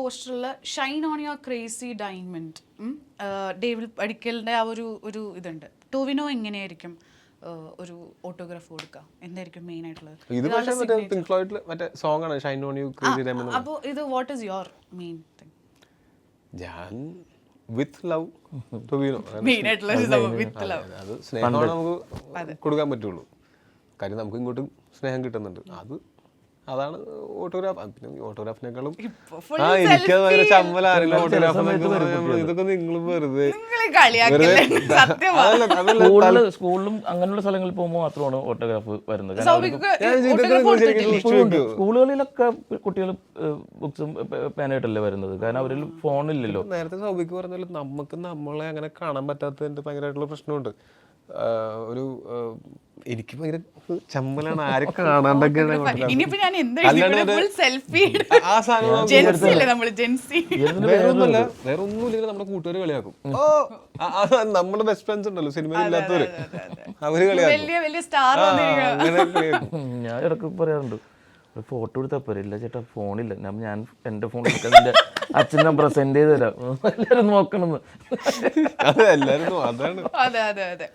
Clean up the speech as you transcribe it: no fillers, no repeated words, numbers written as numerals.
പോസ്റ്ററിൽ shine on your crazy diamond David പടിക്കലിന്റെ ആ ഒരു ഇതുണ്ട്. ടോവിനോ എങ്ങനെയായിരിക്കും ഒരു ഓട്ടോഗ്രാഫ് കൊടുക്കുക? എന്തായിരിക്കും മെയിൻ ആയിട്ടുള്ളത്? അപ്പോൾ ഇത് what is your main thing? ഞാൻ വിത്ത് ലവ് ടോവിനോ, മെയിൻ ആയിട്ടുള്ള വിത്ത് ലവ്. അത് സ്നേഹമാണ് നമുക്ക് കൊടുക്കാൻ പറ്റുള്ളൂ. കാര്യം നമുക്ക് ഇങ്ങോട്ടും സ്നേഹം കിട്ടുന്നുണ്ട്. അതാണ് ഓട്ടോഗ്രാഫ്. പിന്നെ ഓട്ടോഗ്രാഫിനേക്കാളും എനിക്കത് ഭയങ്കര ചമ്മലാറില്ല ഓട്ടോഗ്രാഫ്. ഇതൊക്കെ നിങ്ങൾ വെറുതെ സ്കൂളിലും അങ്ങനെയുള്ള സ്ഥലങ്ങളിൽ പോകുമ്പോൾ മാത്രമാണ് ഓട്ടോഗ്രാഫ് വരുന്നത്. സ്കൂളുകളിലൊക്കെ കുട്ടികൾ ബുക്സും പേനായിട്ടല്ലേ വരുന്നത്, കാരണം അവരിൽ ഫോണില്ലല്ലോ. നേരത്തെ സൗബിക്ക് പറഞ്ഞാൽ നമുക്ക് നമ്മളെ അങ്ങനെ കാണാൻ പറ്റാത്തതിന്റെ ഭയങ്കരമായിട്ടുള്ള പ്രശ്നമുണ്ട്. ഒരു എനിക്ക് ഭയങ്കര ചമ്മലാണ് ആരെ കാണാണ്ടൊക്കെ. വേറെ ഒന്നുമില്ലെങ്കിൽ നമ്മുടെ കൂട്ടുകാർ കളിയാക്കും. നമ്മുടെ ബെസ്റ്റ് ഫ്രണ്ട്സ് ഉണ്ടല്ലോ സിനിമയിൽ ഇല്ലാത്തവര്, അവര് കളിയാക്കും. ഞാൻ ഇടയ്ക്ക് പറയാറുണ്ട്, ഒരു ഫോട്ടോ എടുത്താൽ പോരെ. ഇല്ല ചേട്ടാ ഫോണില്ല, ഞാൻ എൻ്റെ ഫോണിൽ അച്ഛൻ നമ്പർ സെൻഡ് ചെയ്ത് തരാം, എല്ലാവരും നോക്കണമെന്ന്. അതെ, എല്ലാവരും അതാണ്. അതെ അതെ അതെ.